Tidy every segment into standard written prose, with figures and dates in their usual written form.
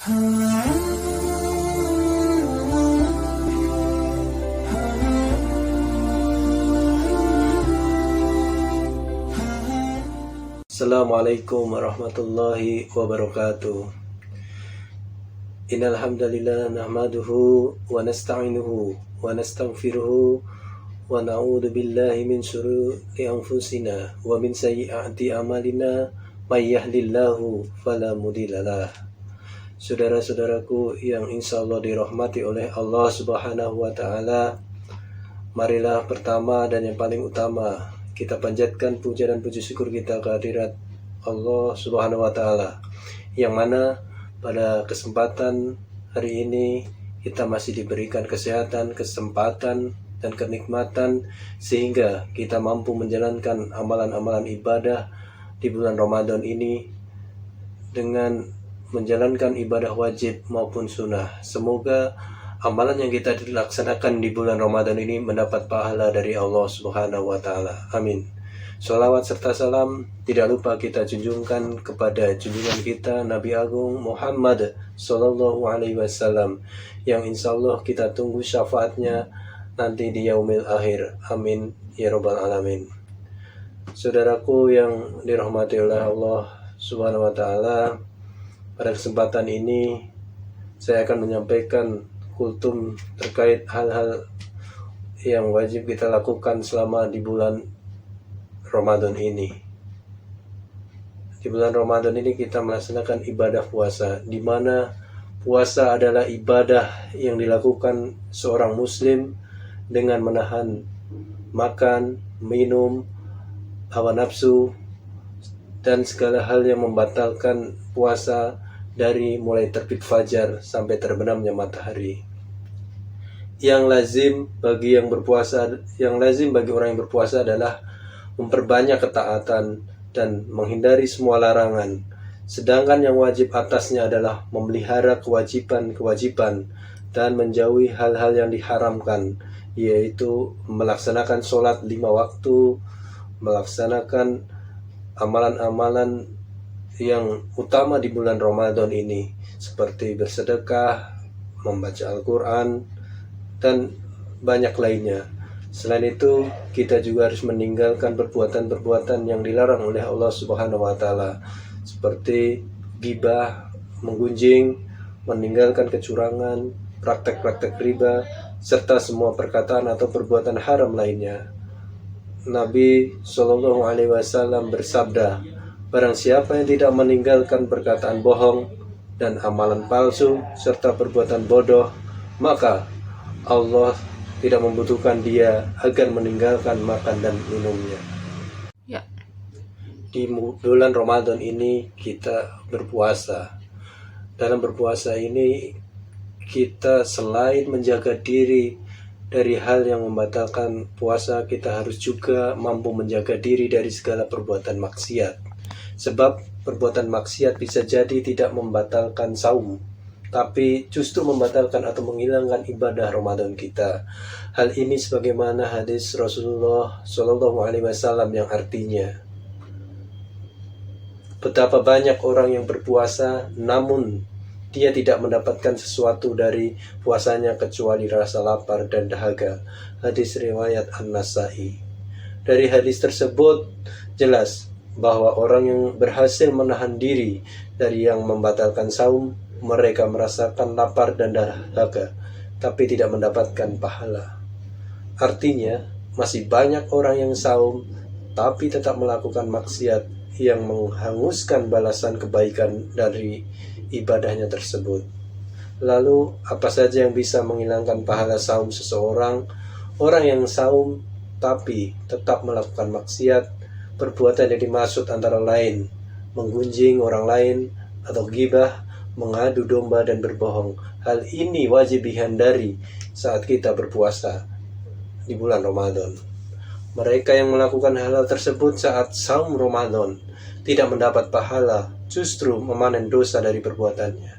Assalamualaikum warahmatullahi wabarakatuh. Innal hamdalillah nahmaduhu wa nasta'inuhu wa nastaghfiruhu wa na'udzu billahi min shururi anfusina wa min sayyiati a'malina may yahdihillahu fala mudhillalah. Saudara-saudaraku yang insyaallah dirahmati oleh Allah Subhanahu wa taala, marilah pertama dan yang paling utama kita panjatkan puja dan puji syukur kita kehadirat Allah Subhanahu wa taala, yang mana pada kesempatan hari ini kita masih diberikan kesehatan, kesempatan dan kenikmatan sehingga kita mampu menjalankan amalan-amalan ibadah di bulan Ramadan ini dengan menjalankan ibadah wajib maupun sunnah. Semoga amalan yang kita dilaksanakan di bulan Ramadan ini mendapat pahala dari Allah Subhanahu wa taala. Amin. Sholawat serta salam tidak lupa kita junjungkan kepada junjungan kita Nabi Agung Muhammad Sallallahu Alaihi Wasallam, yang insya Allah kita tunggu syafaatnya nanti di yaumil akhir. Amin ya rabbal alamin. Saudaraku yang dirahmati oleh Allah Subhanahu wa taala, pada kesempatan ini saya akan menyampaikan kultum terkait hal-hal yang wajib kita lakukan selama di bulan Ramadan ini. Di bulan Ramadan ini kita melaksanakan ibadah puasa, di mana puasa adalah ibadah yang dilakukan seorang muslim dengan menahan makan, minum, hawa nafsu, dan segala hal yang membatalkan puasa dari mulai terbit fajar sampai terbenamnya matahari. Yang lazim bagi orang yang berpuasa adalah memperbanyak ketaatan dan menghindari semua larangan. Sedangkan yang wajib atasnya adalah memelihara kewajiban-kewajiban dan menjauhi hal-hal yang diharamkan, yaitu melaksanakan sholat 5 waktu, melaksanakan amalan-amalan yang utama di bulan Ramadan ini, seperti bersedekah, membaca Al-Quran, dan banyak lainnya. Selain itu, kita juga harus meninggalkan perbuatan-perbuatan yang dilarang oleh Allah Subhanahu wa taala, seperti ghibah, menggunjing, meninggalkan kecurangan, praktek-praktek riba, serta semua perkataan atau perbuatan haram lainnya. Nabi Shallallahu Alaihi Wasallam bersabda, barang siapa yang tidak meninggalkan perkataan bohong dan amalan palsu serta perbuatan bodoh, maka Allah tidak membutuhkan dia agar meninggalkan makan dan minumnya. Ya. Di bulan Ramadan ini kita berpuasa. Dalam berpuasa ini kita selain menjaga diri dari hal yang membatalkan puasa, kita harus juga mampu menjaga diri dari segala perbuatan maksiat. Sebab perbuatan maksiat bisa jadi tidak membatalkan saum, tapi justru membatalkan atau menghilangkan ibadah Ramadan kita. Hal ini sebagaimana hadis Rasulullah Shallallahu Alaihi Wasallam yang artinya, betapa banyak orang yang berpuasa namun dia tidak mendapatkan sesuatu dari puasanya kecuali rasa lapar dan dahaga. Hadis riwayat An-Nasai. Dari hadis tersebut jelas bahwa orang yang berhasil menahan diri dari yang membatalkan saum, mereka merasakan lapar dan dahaga, tapi tidak mendapatkan pahala. Artinya, masih banyak orang yang saum, tapi tetap melakukan maksiat yang menghanguskan balasan kebaikan dari ibadahnya tersebut. Lalu, apa saja yang bisa menghilangkan pahala saum seseorang? Orang yang saum, tapi tetap melakukan maksiat, perbuatan yang dimaksud antara lain menggunjing orang lain atau ghibah, mengadu domba dan berbohong. Hal ini wajib dihindari saat kita berpuasa di bulan Ramadan. Mereka yang melakukan hal-hal tersebut saat saum Ramadan tidak mendapat pahala, justru memanen dosa dari perbuatannya.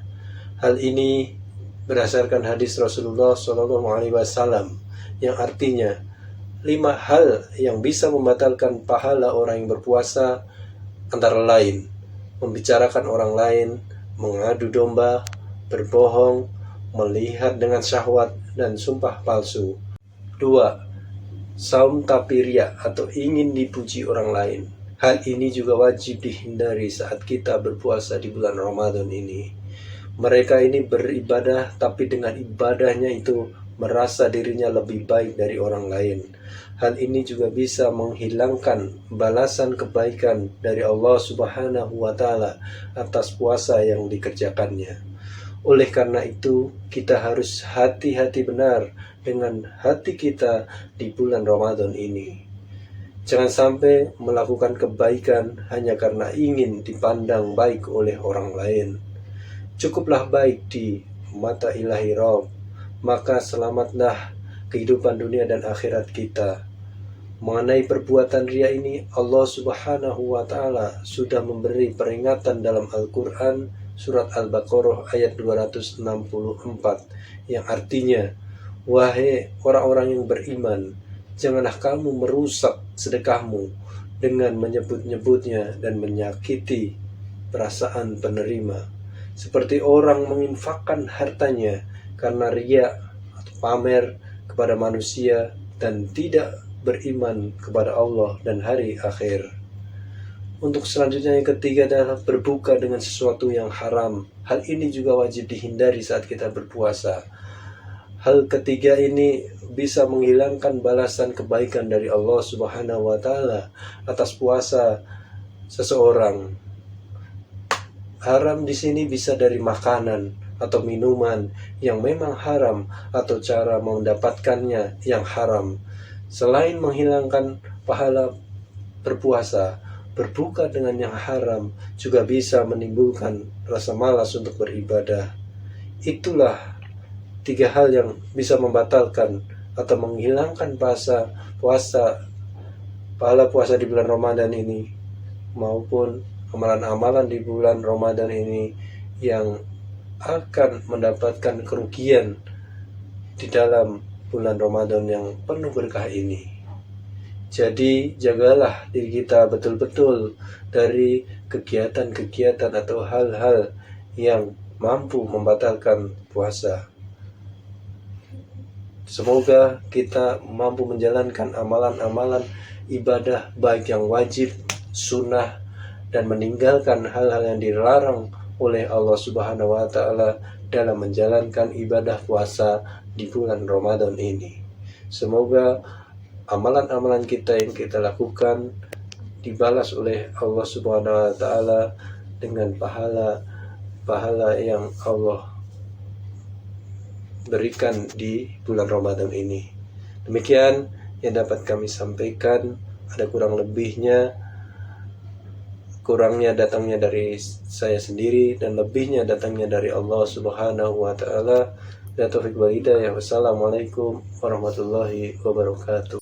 Hal ini berdasarkan hadis Rasulullah SAW yang artinya 5 hal yang bisa membatalkan pahala orang yang berpuasa antara lain membicarakan orang lain, mengadu domba, berbohong, melihat dengan syahwat, dan sumpah palsu. 2. Saum tapi riya atau ingin dipuji orang lain. Hal ini juga wajib dihindari saat kita berpuasa di bulan Ramadan ini. Mereka ini beribadah tapi dengan ibadahnya itu merasa dirinya lebih baik dari orang lain. Hal ini juga bisa menghilangkan balasan kebaikan dari Allah Subhanahu wa Ta'ala atas puasa yang dikerjakannya. Oleh karena itu, kita harus hati-hati benar dengan hati kita di bulan Ramadan ini. Jangan sampai melakukan kebaikan hanya karena ingin dipandang baik oleh orang lain. Cukuplah baik di mata Ilahi Rabb, maka selamatlah kehidupan dunia dan akhirat kita. Mengenai perbuatan riya ini, Allah Subhanahu wa Ta'ala sudah memberi peringatan dalam Al-Quran surat Al-Baqarah ayat 264 yang artinya, wahai orang-orang yang beriman, janganlah kamu merusak sedekahmu dengan menyebut-nyebutnya dan menyakiti perasaan penerima, seperti orang menginfakkan hartanya karena riya atau pamer kepada manusia dan tidak beriman kepada Allah dan hari akhir. Untuk selanjutnya yang ketiga adalah berbuka dengan sesuatu yang haram. Hal ini juga wajib dihindari saat kita berpuasa. Hal ketiga ini bisa menghilangkan balasan kebaikan dari Allah Subhanahu wa Ta'ala atas puasa seseorang. Haram di sini bisa dari makanan atau minuman yang memang haram atau cara mendapatkannya yang haram. Selain menghilangkan pahala berpuasa, berbuka dengan yang haram juga bisa menimbulkan rasa malas untuk beribadah. Itulah 3 hal yang bisa membatalkan atau menghilangkan pahala puasa di bulan Ramadan ini, maupun amalan-amalan di bulan Ramadan ini yang akan mendapatkan kerugian di dalam bulan Ramadan yang penuh berkah ini. Jadi jagalah diri kita betul-betul dari kegiatan-kegiatan atau hal-hal yang mampu membatalkan puasa. Semoga kita mampu menjalankan amalan-amalan ibadah baik yang wajib, sunnah, dan meninggalkan hal-hal yang dilarang oleh Allah Subhanahu wa Ta'ala dalam menjalankan ibadah puasa di bulan Ramadan ini. Semoga amalan-amalan kita yang kita lakukan dibalas oleh Allah Subhanahu wa Ta'ala dengan pahala yang Allah berikan di bulan Ramadan ini. Demikian yang dapat kami sampaikan. Ada kurangnya datangnya dari saya sendiri dan lebihnya datangnya dari Allah Subhanahu wa Ta'ala. Ya taufiq wal hidayah. Wassalamualaikum warahmatullahi wabarakatuh.